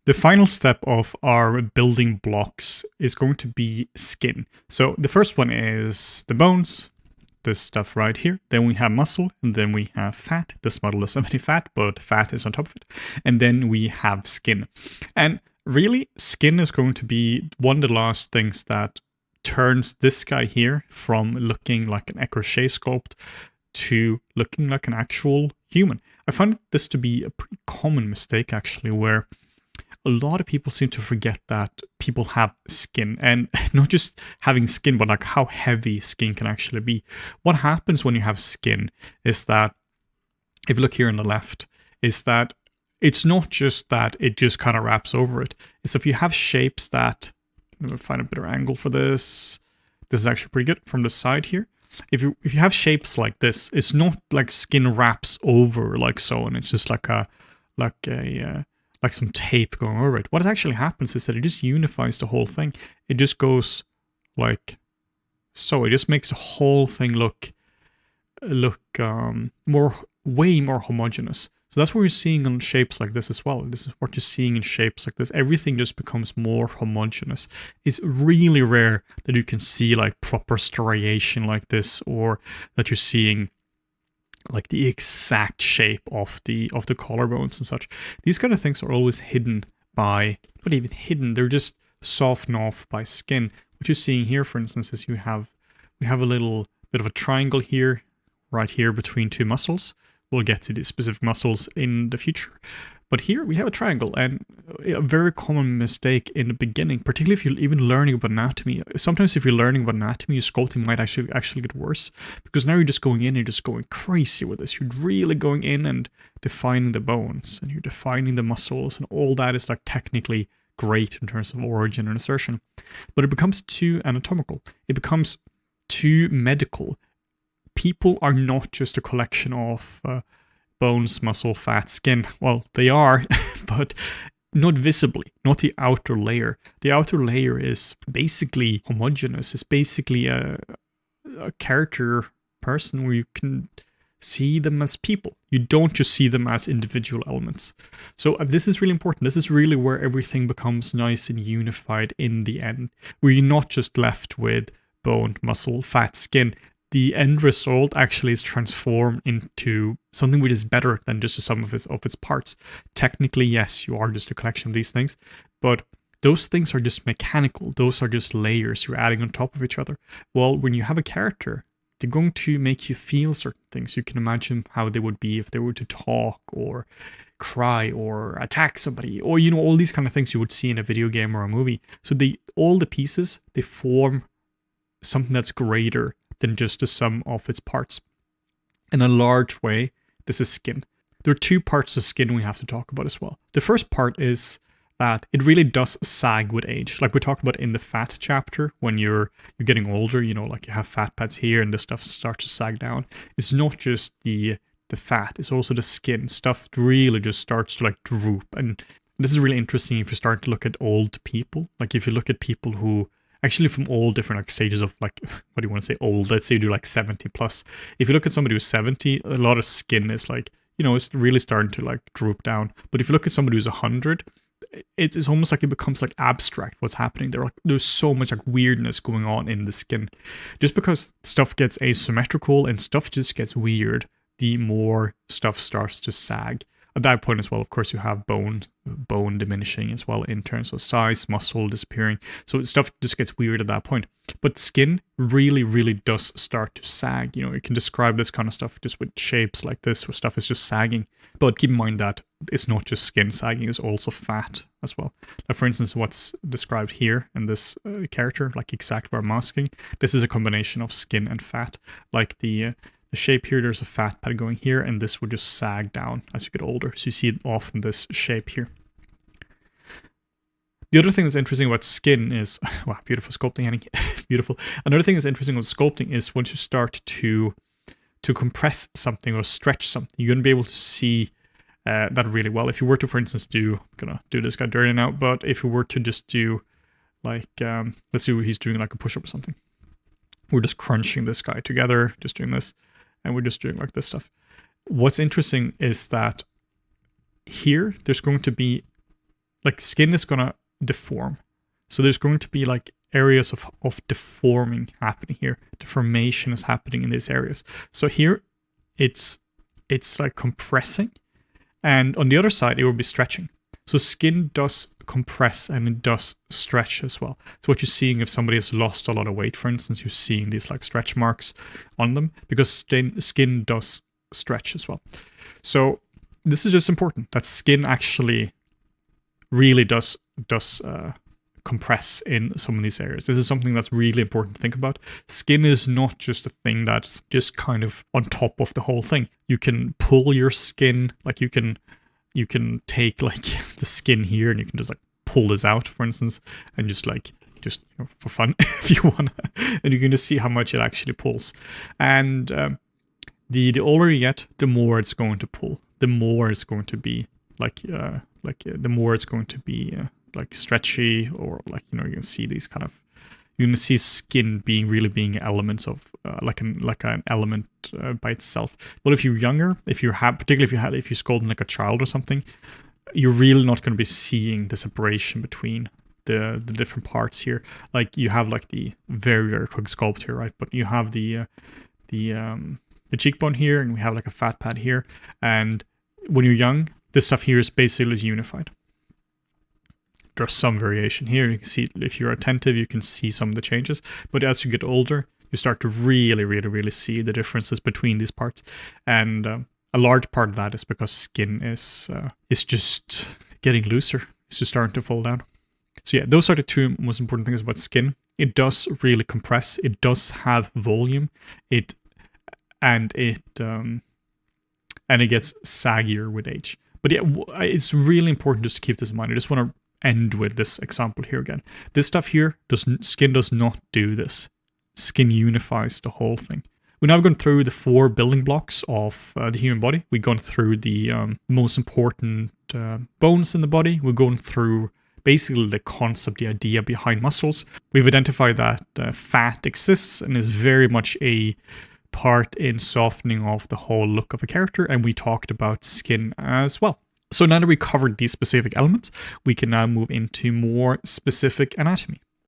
The final step of our building blocks is going to be skin. So the first one is the bones, this stuff right here. Then we have muscle, and then we have fat. This model doesn't have any fat, but fat is on top of it. And then we have skin. And really, skin is going to be one of the last things that turns this guy here from looking like an crochet sculpt to looking like an actual human. I find this to be a pretty common mistake, actually, where a lot of people seem to forget that people have skin, and not just having skin, but like how heavy skin can actually be. What happens when you have skin is that, if you look here on the left, is that it's not just that it just kind of wraps over it. It's if you have shapes that, let me find a better angle for this. This is actually pretty good from the side here. If you have shapes like this, it's not like skin wraps over like so, and it's just like some tape going over it. What actually happens is that it just unifies the whole thing. It just goes like so. It just makes the whole thing look way more homogeneous. So that's what you're seeing on shapes like this as well. This is what you're seeing in shapes like this. Everything just becomes more homogeneous. It's really rare that you can see like proper striation like this, or that you're seeing like the exact shape of the collarbones and such. These kind of things are always hidden by, not even hidden, they're just softened off by skin. What you're seeing here, for instance, is we have a little bit of a triangle here, right here between two muscles. We'll get to these specific muscles in the future. But here we have a triangle, and a very common mistake in the beginning, particularly if you're even learning about anatomy. Sometimes if you're learning about anatomy, your sculpting might actually get worse, because now you're just going in and you're just going crazy with this. You're really going in and defining the bones, and you're defining the muscles, and all that is like technically great in terms of origin and assertion. But it becomes too anatomical. It becomes too medical. People are not just a collection of bones, muscle, fat, skin. Well, they are, but not visibly, not the outer layer. The outer layer is basically homogeneous. It's basically a character person where you can see them as people. You don't just see them as individual elements. So this is really important. This is really where everything becomes nice and unified in the end, where you're not just left with bone, muscle, fat, skin. The end result actually is transformed into something which is better than just the sum of its parts. Technically, yes, you are just a collection of these things, but those things are just mechanical. Those are just layers you're adding on top of each other. Well, when you have a character, they're going to make you feel certain things. You can imagine how they would be if they were to talk or cry or attack somebody, or all these kind of things you would see in a video game or a movie. So all the pieces, they form something that's greater than just the sum of its parts. In a large way, this is skin. There are two parts of skin we have to talk about as well. The first part is that it really does sag with age. Like we talked about in the fat chapter, when you're getting older, like you have fat pads here and this stuff starts to sag down. It's not just the fat, it's also the skin. Stuff really just starts to like droop. And this is really interesting if you start to look at old people. Like if you look at people who actually from all different like stages of like, what do you want to say, old? Let's say you do like 70 plus. If you look at somebody who's 70, a lot of skin is like, it's really starting to like droop down. But if you look at somebody who's 100, it's almost like it becomes like abstract what's happening there. Like there's so much like weirdness going on in the skin. Just because stuff gets asymmetrical and stuff just gets weird, the more stuff starts to sag. At that point as well, of course, you have bone diminishing as well in terms of size, muscle disappearing. So stuff just gets weird at that point. But skin really, really does start to sag. You can describe this kind of stuff just with shapes like this, where stuff is just sagging. But keep in mind that it's not just skin sagging, it's also fat as well. Now, for instance, what's described here in this character, like exactly where I'm masking, this is a combination of skin and fat. Like the shape here, there's a fat pad going here, and this would just sag down as you get older. So you see it often this shape here. The other thing that's interesting about skin is, wow, beautiful sculpting, Henning. Beautiful. Another thing that's interesting about sculpting is once you start to compress something or stretch something, you're going to be able to see that really well. If you were to, for instance, I'm gonna do this guy dirty now, but if you were to just do like, let's see, he's doing like a push-up or something. We're just crunching this guy together, just doing this, and we're just doing like this stuff. What's interesting is that here, there's going to be like skin is gonna deform. So there's going to be like areas of deforming happening here. Deformation is happening in these areas. So here it's like compressing, and on the other side it will be stretching. So skin does compress and it does stretch as well. So what you're seeing if somebody has lost a lot of weight, for instance, you're seeing these like stretch marks on them because skin does stretch as well. So this is just important that skin actually really does compress in some of these areas. This is something that's really important to think about. Skin is not just a thing that's just kind of on top of the whole thing. You can pull your skin, like you can take like the skin here and you can just like pull this out, for instance, and just for fun if you want, and you can just see how much it actually pulls. And the older you get, the more it's going to pull, the more it's going to be the more it's going to be like stretchy, or like, you can see these kind of, you can see skin being elements of like an element by itself. But if you're younger, particularly if you're sculpting like a child or something, you're really not going to be seeing the separation between the different parts here. Like you have like the very, very quick sculpt here, right? But you have the cheekbone here, and we have like a fat pad here. And when you're young, this stuff here is basically unified. There's some variation here. You can see, if you're attentive, you can see some of the changes. But as you get older, you start to really, really, really see the differences between these parts. And a large part of that is because skin is just getting looser. It's just starting to fall down. So yeah, those are the two most important things about skin. It does really compress. It does have volume. It gets saggier with age. But yeah, it's really important just to keep this in mind. I just want to end with this example here again. This stuff here, skin does not do this. Skin unifies the whole thing. We've now gone through the 4 building blocks of the human body. We've gone through the most important bones in the body. We've gone through basically the concept, the idea behind muscles. We've identified that fat exists and is very much a part in softening of the whole look of a character, and we talked about skin as well. So now that we covered these specific elements, we can now move into more specific anatomy.